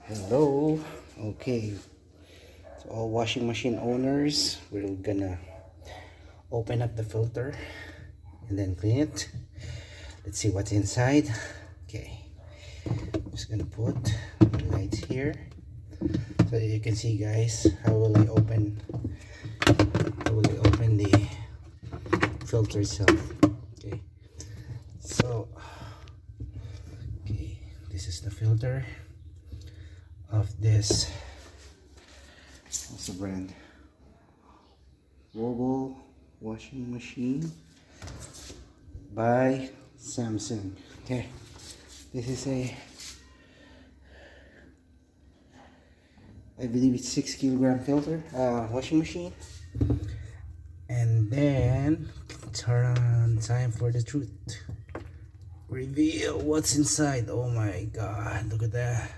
Hello. Okay. So all washing machine owners, we're gonna open up the filter and then clean it. Let's see what's inside. Okay. I'm just gonna put the lights here so that you can see, guys. How will I open the filter itself? Okay. So okay, this is the filter of this, what's the brand, Robo washing machine by Samsung. Okay, this is I believe it's 6 kilogram filter washing machine. And then turn on, time for the truth reveal. What's inside? Oh my god, look at that.